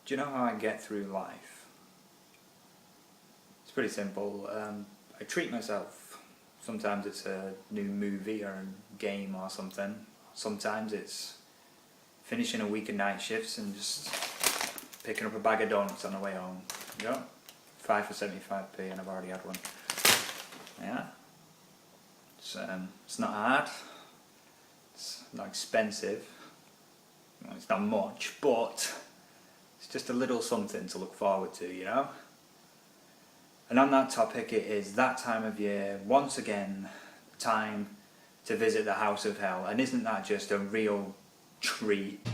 Do you know how I get through life? It's pretty simple. I treat myself. Sometimes it's a new movie or a game or something. Sometimes it's finishing a week of night shifts and just picking up a bag of donuts on the way home. You know? 5 for 75p, and I've already had one. Yeah. It's not hard. It's not expensive. Well, it's not much, but it's just a little something to look forward to, you know? And on that topic, it is that time of year, once again, time to visit the House of Hell. And isn't that just a real treat?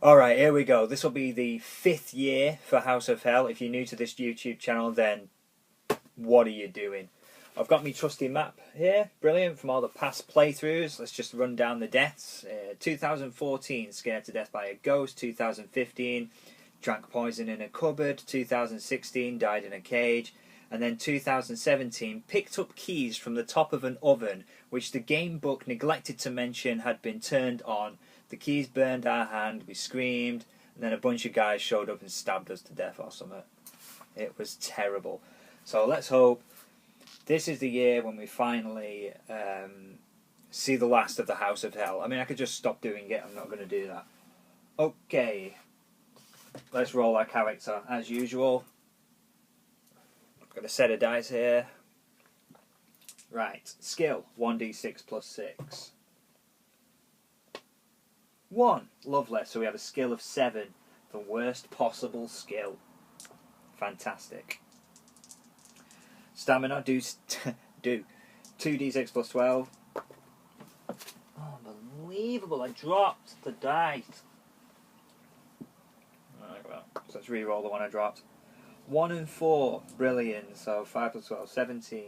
Alright, here we go. This will be the 5th year for House of Hell. If you're new to this YouTube channel, then what are you doing? I've got my trusty map here, brilliant, from all the past playthroughs. Let's just run down the deaths. 2014, scared to death by a ghost. 2015, drank poison in a cupboard. 2016, died in a cage. And then 2017, picked up keys from the top of an oven, which the game book neglected to mention had been turned on. The keys burned our hand, we screamed, and then a bunch of guys showed up and stabbed us to death or something. It was terrible. So let's hope this is the year when we finally see the last of the House of Hell. I mean, I could just stop doing it. I'm not going to do that. Okay. Let's roll our character as usual. I've got a set of dice here. Right. Skill. 1d6 plus 6. 1. Lovely. So we have a skill of 7. The worst possible skill. Fantastic. Stamina, do 2d6 plus 12. Unbelievable, I dropped the dice. Well, so let's re-roll the one I dropped. 1 and 4, brilliant. So 5 plus 12, 17.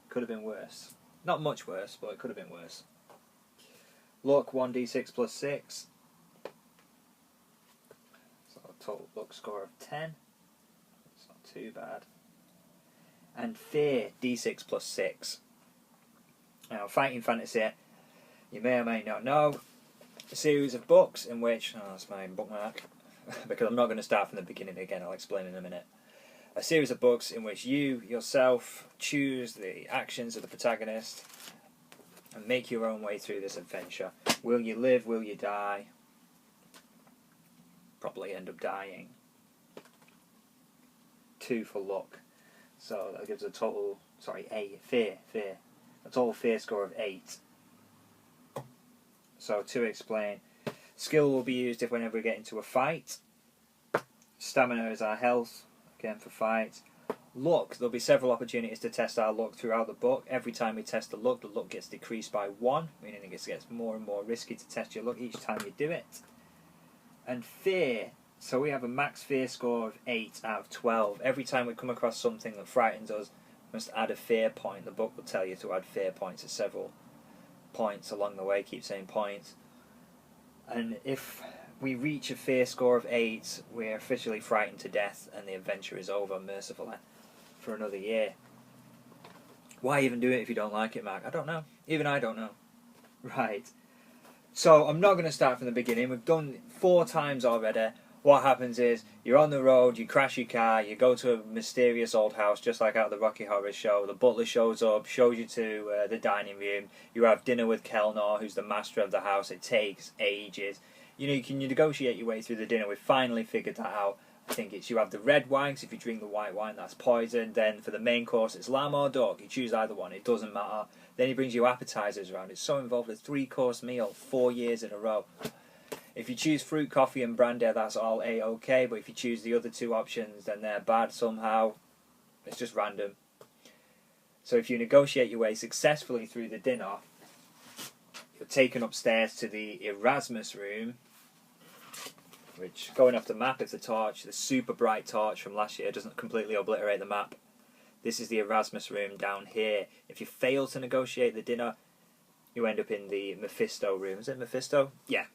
Could have been worse. Not much worse, but it could have been worse. Luck, 1d6 plus 6. So total luck score of 10. It's not too bad. And fear, d6 plus 6. Now, Fighting Fantasy, you may or may not know, a series of books in which, that's my bookmark, because I'm not going to start from the beginning again, I'll explain in a minute. A series of books in which you, yourself, choose the actions of the protagonist and make your own way through this adventure. Will you live, will you die? Probably end up dying. 2 for luck. So that gives a total, fear. A total fear score of 8. So to explain, skill will be used if whenever we get into a fight. Stamina is our health, again for fight. Luck, there'll be several opportunities to test our luck throughout the book. Every time we test the luck gets decreased by 1, meaning it gets more and more risky to test your luck each time you do it. And fear. So we have a max fear score of 8 out of 12. Every time we come across something that frightens us, we must add a fear point. The book will tell you to add fear points at several points along the way. Keep saying points. And if we reach a fear score of 8, we're officially frightened to death and the adventure is over, mercifully, for another year. Why even do it if you don't like it, Mark? I don't know. Even I don't know. Right. So I'm not going to start from the beginning. We've done 4 times already. What happens is, you're on the road, you crash your car, you go to a mysterious old house, just like out of the Rocky Horror Show. The butler shows up, shows you to the dining room. You have dinner with Kelnor, who's the master of the house. It takes ages. You can negotiate your way through the dinner. We've finally figured that out. I think it's you have the red wine, so if you drink the white wine, that's poison. Then for the main course, it's lamb or duck. You choose either one, it doesn't matter. Then he brings you appetizers around. It's so involved, a 3-course meal, 4 years in a row. If you choose fruit, coffee and brandy, that's all A-OK, but if you choose the other 2 options, then they're bad somehow. It's just random. So if you negotiate your way successfully through the dinner, you're taken upstairs to the Erasmus room, which, going off the map, is the super bright torch from last year doesn't completely obliterate the map. This is the Erasmus room down here. If you fail to negotiate the dinner, you end up in the Mephisto room. Is it Mephisto? Yeah.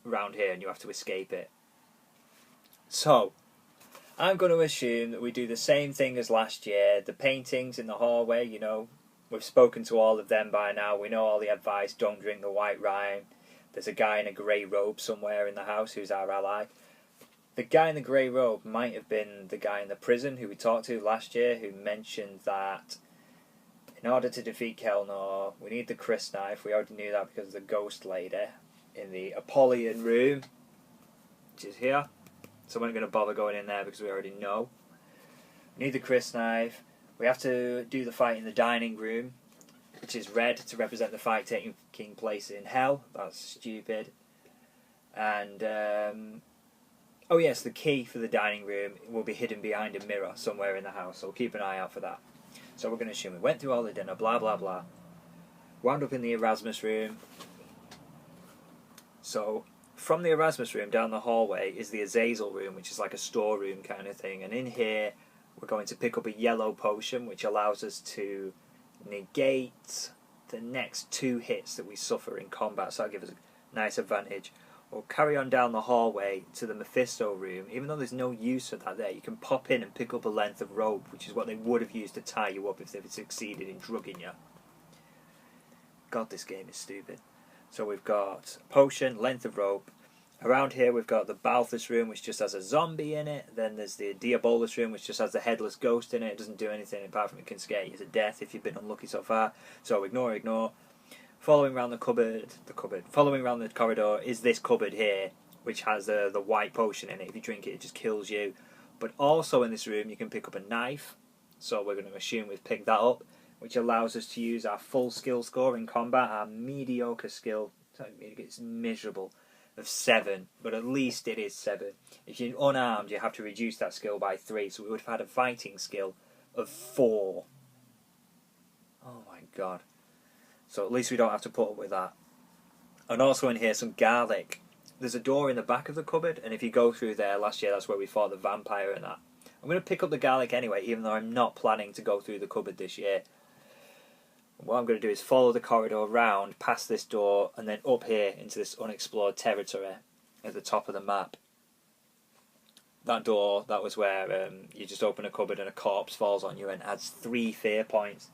Around here, and you have to escape it. So, I'm going to assume that we do the same thing as last year. The paintings in the hallway, we've spoken to all of them by now. We know all the advice. Don't drink the white wine. there's a guy in a grey robe somewhere in the house who's our ally. The guy in the grey robe might have been the guy in the prison who we talked to last year, who mentioned that in order to defeat Kelnor, we need the Chris knife. We already knew that because of the ghost lady in the Apollyon room, which is here. So we're not going to bother going in there because we already know. We need the Chris knife. We have to do the fight in the dining room, which is red to represent the fight taking place in hell. That's stupid. And oh yes, the key for the dining room will be hidden behind a mirror somewhere in the house, so keep an eye out for that. So we're going to assume we went through all the dinner, blah blah blah. Wound up in the Erasmus room. So from the Erasmus room down the hallway is the Azazel room, which is like a storeroom kind of thing. And in here we're going to pick up a yellow potion, which allows us to negate the next 2 hits that we suffer in combat. So that'll give us a nice advantage. We'll carry on down the hallway to the Mephisto room. Even though there's no use for that there, you can pop in and pick up a length of rope, which is what they would have used to tie you up if they'd succeeded in drugging you. God, this game is stupid. So we've got potion, length of rope. Around here we've got the Balthus room, which just has a zombie in it. Then there's the Diabolus room, which just has the headless ghost in it. It doesn't do anything apart from it can scare you to death if you've been unlucky so far. So ignore. Following around following around the corridor is this cupboard here, which has the white potion in it. If you drink it, it just kills you. But also in this room, you can pick up a knife. So we're going to assume we've picked that up, which allows us to use our full skill score in combat. Our mediocre skill, it's miserable, of 7, but at least it is 7. If you're unarmed, you have to reduce that skill by 3. So we would have had a fighting skill of 4. Oh my god. So at least we don't have to put up with that. And also in here, some garlic. There's a door in the back of the cupboard, and if you go through there, last year that's where we fought the vampire and that. I'm going to pick up the garlic anyway, even though I'm not planning to go through the cupboard this year. What I'm going to do is follow the corridor round, past this door, and then up here into this unexplored territory at the top of the map. That door, that was where you just open a cupboard and a corpse falls on you and adds 3 fear points.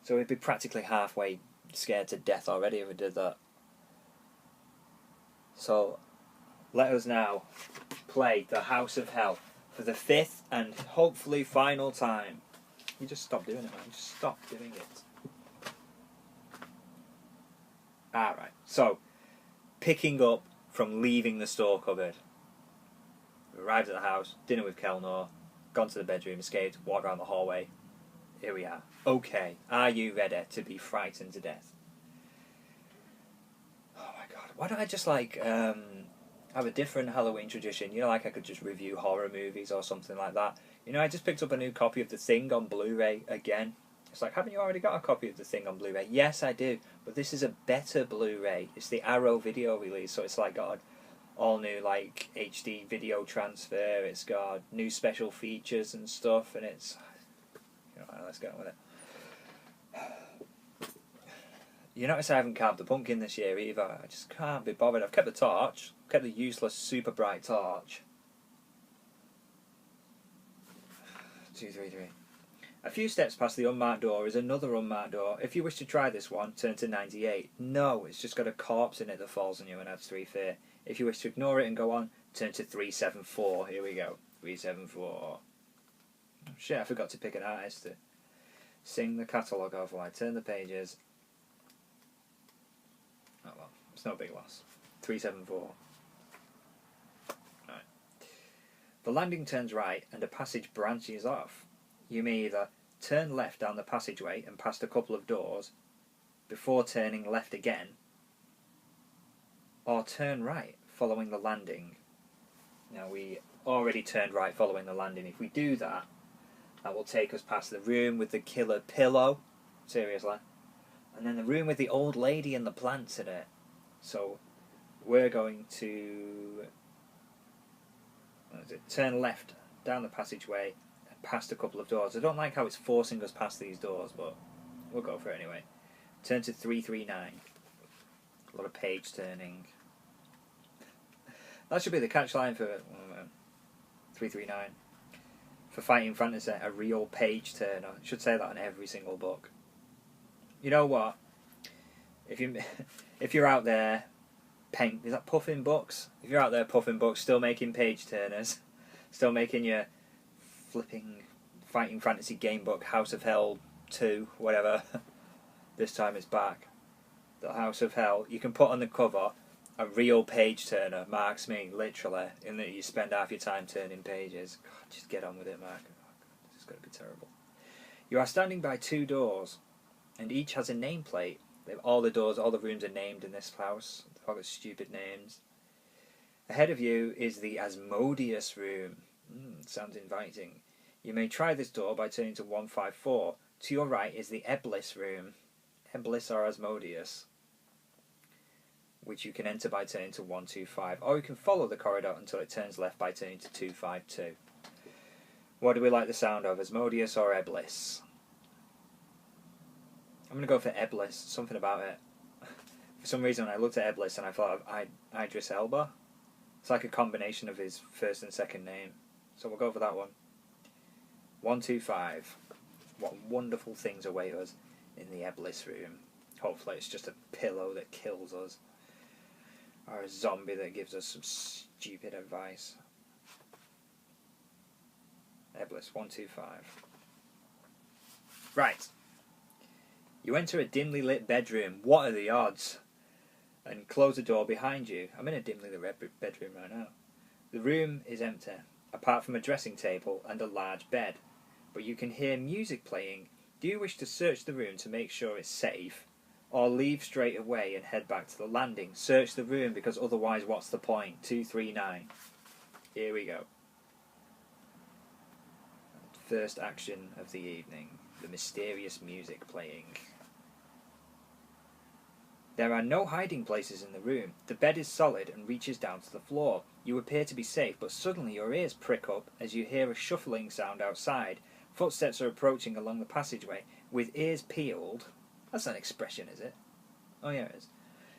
So we'd be practically halfway scared to death already if we did that. So let us now play the House of Hell for the 5th and hopefully final time. You just stop doing it, man. Just stop doing it. Alright, so picking up from leaving the store cupboard. We arrived at the house, dinner with Kelnor, gone to the bedroom, escaped, walked around the hallway. Here we are. Okay, are you ready to be frightened to death? Oh my god, why don't I just have a different Halloween tradition? You know, like I could just review horror movies or something like that. You know, I just picked up a new copy of The Thing on Blu-ray again. It's like, haven't you already got a copy of The Thing on Blu-ray? Yes, I do, but this is a better Blu-ray. It's the Arrow video release, so it's like got all new like HD video transfer. It's got new special features and stuff, and it's... Let's get on with it. You notice I haven't carved the pumpkin this year either. I just can't be bothered. I've kept the torch. I've kept the useless super bright torch. 2, 3, 3. A few steps past the unmarked door is another unmarked door. If you wish to try this one, turn to 98. No, it's just got a corpse in it that falls on you and adds 3 fear. If you wish to ignore it and go on, turn to 374. Here we go. 374. Oh, shit, I forgot to pick an artist to sing the catalogue of while I turn the pages. Oh well, it's no big loss. 374. Right. The landing turns right and a passage branches off. You may either turn left down the passageway and past a couple of doors before turning left again, or turn right following the landing. Now we already turned right following the landing. If we do that, that will take us past the room with the killer pillow, seriously, and then the room with the old lady and the plants in it. So we're going to turn left down the passageway and past a couple of doors. I don't like how it's forcing us past these doors, but we'll go for it anyway. Turn to 339. A lot of page turning. That should be the catchline for 339. For Fighting Fantasy, a real page turner. I should say that in every single book. You know what? If you're out there paint. Is that puffing books? If you're out there puffing books, still making page turners, still making your flipping fighting fantasy game book, House of Hell 2, whatever. This time it's back. The House of Hell. You can put on the cover a real page turner, marks me, literally, in that you spend half your time turning pages. God, just get on with it, Mark. Oh, God, this is going to be terrible. You are standing by 2 doors, and each has a nameplate. All the doors, all the rooms are named in this house. They've all got stupid names. Ahead of you is the Asmodeus room. Sounds inviting. You may try this door by turning to 154. To your right is the Eblis room. Eblis or Asmodeus, which you can enter by turning to 125, or you can follow the corridor until it turns left by turning to 252. What do we like the sound of, Asmodeus or Eblis? I'm going to go for Eblis, something about it. For some reason I looked at Eblis and I thought of Idris Elba. It's like a combination of his first and second name. So we'll go for that one. 125. What wonderful things await us in the Eblis room. Hopefully it's just a pillow that kills us, or a zombie that gives us some stupid advice. Eblis 125. Right. You enter a dimly lit bedroom. What are the odds? And close the door behind you. I'm in a dimly lit bedroom right now. The room is empty, apart from a dressing table and a large bed. But you can hear music playing. Do you wish to search the room to make sure it's safe, or leave straight away and head back to the landing? Search the room, because otherwise what's the point? 239. Here we go. First action of the evening. The mysterious music playing. There are no hiding places in the room. The bed is solid and reaches down to the floor. You appear to be safe, but suddenly your ears prick up as you hear a shuffling sound outside. Footsteps are approaching along the passageway. With ears peeled... That's an expression, is it? Oh yeah, it is.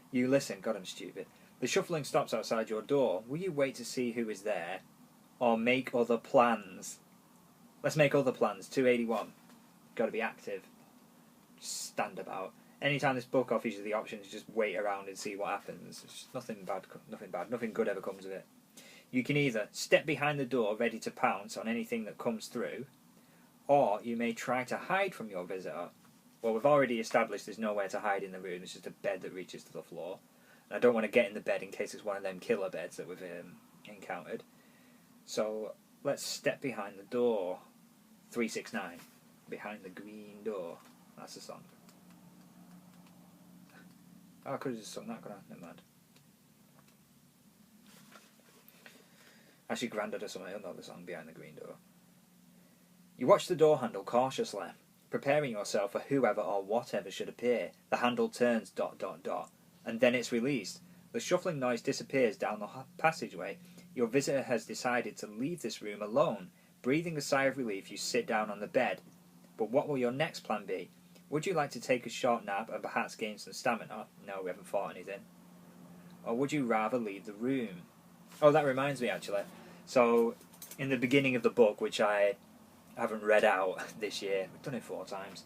You listen. God, I'm stupid. The shuffling stops outside your door. Will you wait to see who is there, or make other plans? Let's make other plans. 281. Got to be active. Just stand about. Anytime this book offers you the option to just wait around and see what happens, it's just nothing bad, nothing good ever comes of it. You can either step behind the door ready to pounce on anything that comes through, or you may try to hide from your visitor. Well, we've already established there's nowhere to hide in the room. It's just a bed that reaches to the floor. And I don't want to get in the bed in case it's one of them killer beds that we've encountered. So let's step behind the door. 369. Behind the green door. That's the song. Oh, I could have just sung that, could I? Never mind. Actually, Grandad or something, he'll know the song Behind the Green Door. You watch the door handle cautiously, preparing yourself for whoever or whatever should appear. The handle turns ... and then it's released. The shuffling noise disappears down the passageway. Your visitor has decided to leave this room alone. Breathing a sigh of relief, you sit down on the bed. But what will your next plan be? Would you like to take a short nap and perhaps gain some stamina? No, we haven't fought anything. Or would you rather leave the room? Oh, that reminds me, actually. So, in the beginning of the book, which I haven't read out this year, we've done it 4 times,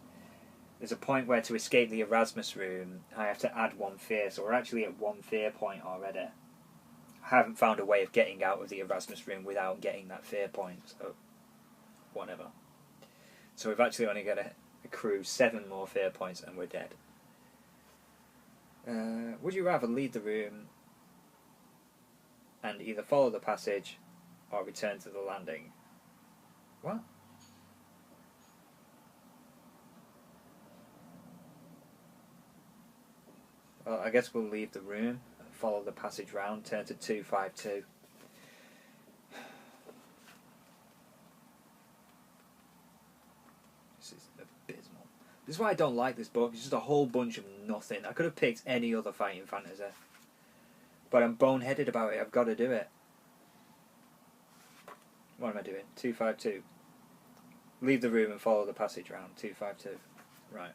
there's a point where to escape the Erasmus room, I have to add 1 fear, so we're actually at 1 fear point already. I haven't found a way of getting out of the Erasmus room without getting that fear point, so whatever. So we've actually only got to accrue 7 more fear points and we're dead. Would you rather leave the room and either follow the passage or return to the landing? What? Well, I guess we'll leave the room and follow the passage round, turn to 252. This is abysmal. This is why I don't like this book. It's just a whole bunch of nothing. I could have picked any other fighting fantasy. But I'm boneheaded about it. I've got to do it. What am I doing? 252. Leave the room and follow the passage round. 252. Right.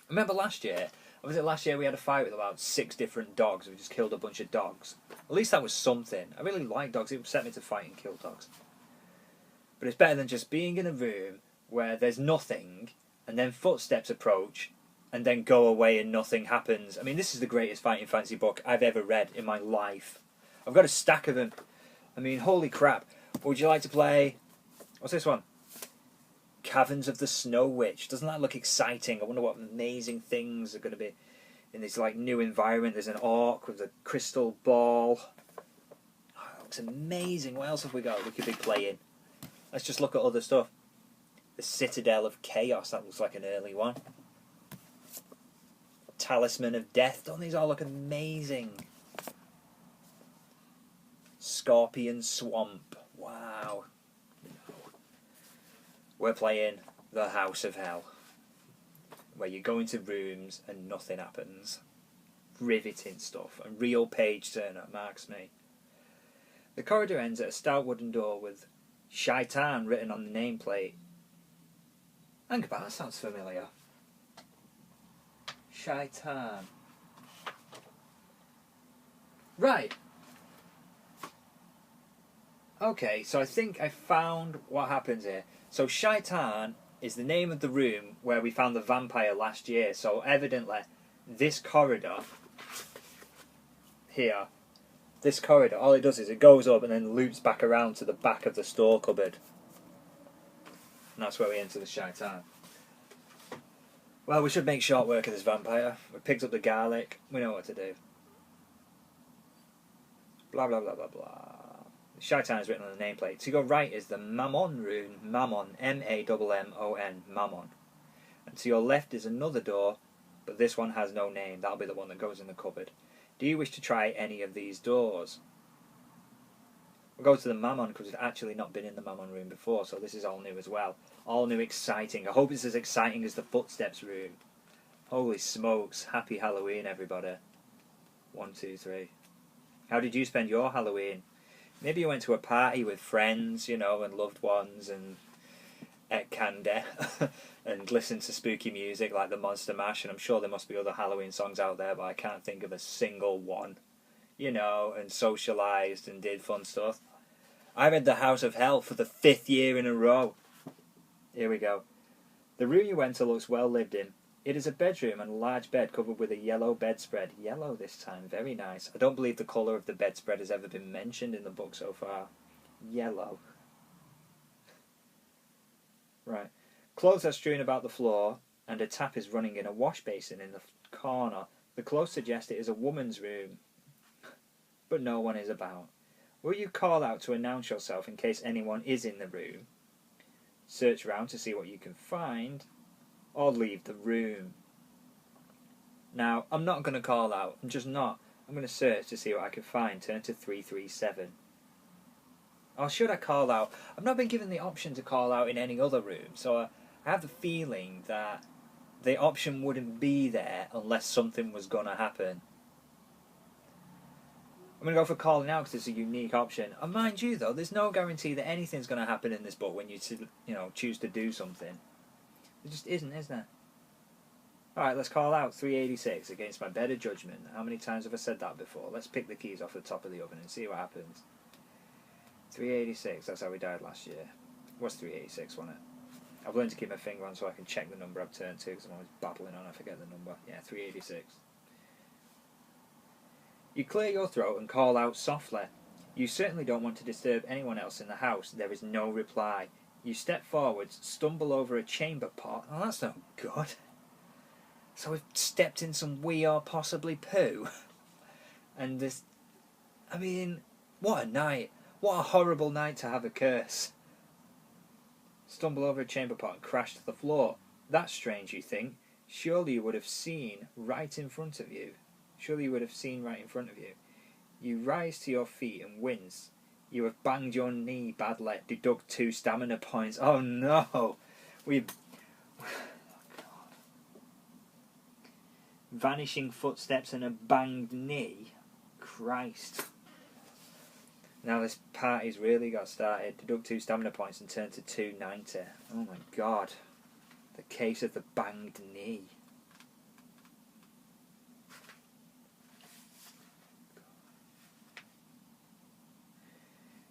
Remember last year? Or was it last year we had a fight with about 6 different dogs? We just killed a bunch of dogs. At least that was something. I really like dogs. It set me to fight and kill dogs. But it's better than just being in a room where there's nothing and then footsteps approach and then go away and nothing happens. I mean, this is the greatest fighting fantasy book I've ever read in my life. I've got a stack of them. I mean, holy crap. Would you like to play... What's this one? Caverns of the Snow Witch. Doesn't that look exciting? I wonder what amazing things are going to be in this like new environment. There's an orc with a crystal ball. Oh, it looks amazing. What else have we got we could be playing? Let's just look at other stuff. The Citadel of Chaos. That looks like an early one. Talisman of Death. Don't these all look amazing? Scorpion Swamp. Wow. We're playing The House of Hell, where you go into rooms and nothing happens. Riveting stuff. A real page turner, marks me. The corridor ends at a stout wooden door with Shaitan written on the nameplate. Hang about, that sounds familiar. Shaitan. Right. Okay, so I think I found what happens here. So Shaitan is the name of the room where we found the vampire last year. So evidently, this corridor here, this corridor, all it does is it goes up and then loops back around to the back of the store cupboard. And that's where we enter the Shaitan. Well, we should make short work of this vampire. We picked up the garlic. We know what to do. Blah, blah, blah, blah, blah. Shaitan is written on the nameplate. To your right is the Mammon rune. Mammon. M-A-M-M-O-N. Mammon. And to your left is another door, but this one has no name. That'll be the one that goes in the cupboard. Do you wish to try any of these doors? We'll go to the Mammon because we've actually not been in the Mammon room before, so this is all new as well. All new, exciting. I hope it's as exciting as the Footsteps room. Holy smokes. Happy Halloween, everybody. 1, 2, 3. How did you spend your Halloween? Maybe you went to a party with friends, you know, and loved ones, and ate candy, and listened to spooky music like the Monster Mash, and I'm sure there must be other Halloween songs out there, but I can't think of a single one. You know, and socialised and did fun stuff. I read The House of Hell for the 5th year in a row. Here we go. The room you went to looks well lived in. It is a bedroom and a large bed covered with a yellow bedspread. Yellow this time, very nice. I don't believe the colour of the bedspread has ever been mentioned in the book so far. Yellow. Right. Clothes are strewn about the floor, and a tap is running in a wash basin in the corner. The clothes suggest it is a woman's room, but no one is about. Will you call out to announce yourself in case anyone is in the room? Search around to see what you can find, or leave the room. Now, I'm not going to call out. I'm just not. I'm going to search to see what I can find. Turn to 337. Or should I call out? I've not been given the option to call out in any other room, so I have the feeling that the option wouldn't be there unless something was going to happen. I'm going to go for calling out because it's a unique option. And mind you, though, there's no guarantee that anything's going to happen in this book when you choose to do something. There just isn't, is there? Alright, let's call out 386 against my better judgment. How many times have I said that before? Let's pick the keys off the top of the oven and see what happens. 386, that's how we died last year. It was 386, wasn't it? I've learned to keep my finger on so I can check the number I've turned to because I'm always babbling on, I forget the number. Yeah, 386. You clear your throat and call out softly. You certainly don't want to disturb anyone else in the house. There is no reply. You step forwards, stumble over a chamber pot. Oh, that's no good. So we've stepped in some wee or possibly poo. And this... I mean, what a night. What a horrible night to have a curse. Stumble over a chamber pot and crash to the floor. That's strange, you think. Surely you would have seen right in front of you. Surely you would have seen right in front of you. You rise to your feet and wince. You have banged your knee badly. Deduct 2 stamina points. Oh no! Oh, God. Vanishing footsteps and a banged knee. Christ. Now this party's really got started. Deduct 2 stamina points and turn to 290. Oh my God. The case of the banged knee.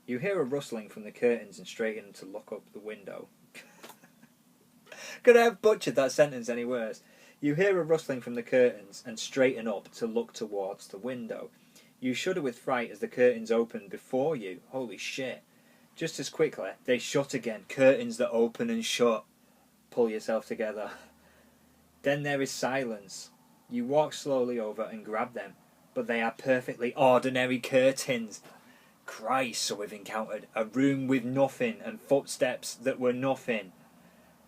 You hear a rustling from the curtains and straighten to look up the window. Could I have butchered that sentence any worse? You hear a rustling from the curtains and straighten up to look towards the window. You shudder with fright as the curtains open before you. Holy shit. Just as quickly, they shut again. Curtains that open and shut. Pull yourself together. Then there is silence. You walk slowly over and grab them, but they are perfectly ordinary curtains. Christ, so we've encountered a room with nothing and footsteps that were nothing.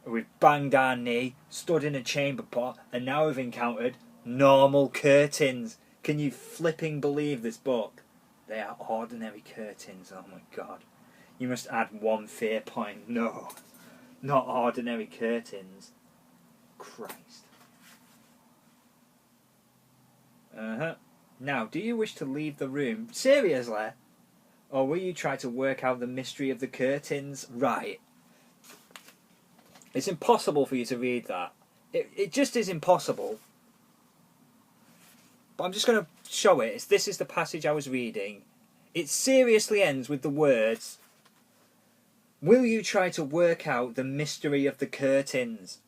We've banged our knee, stood in a chamber pot, and now we've encountered normal curtains. Can you flipping believe this book? They are ordinary curtains, oh my god. You must add one fear point. No, not ordinary curtains. Christ. Now, do you wish to leave the room? Seriously? Or will you try to work out the mystery of the curtains? Right. It's impossible for you to read that. It just is impossible. But I'm just going to show it. This is the passage I was reading. It seriously ends with the words, will you try to work out the mystery of the curtains?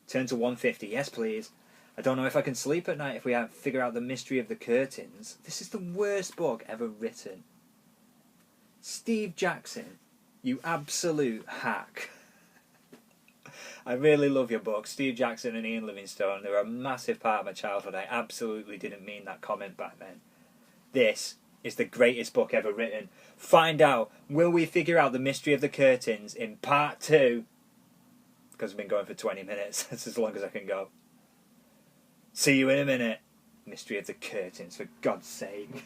Turn to 150. Yes, please. I don't know if I can sleep at night if we haven't figured out the mystery of the curtains. This is the worst book ever written. Steve Jackson, you absolute hack. I really love your book. Steve Jackson and Ian Livingstone, they're a massive part of my childhood. I absolutely didn't mean that comment back then. This is the greatest book ever written. Find out, will we figure out the mystery of the curtains in part 2? Because I've been going for 20 minutes. That's as long as I can go. See you in a minute. Mystery of the curtains, for God's sake.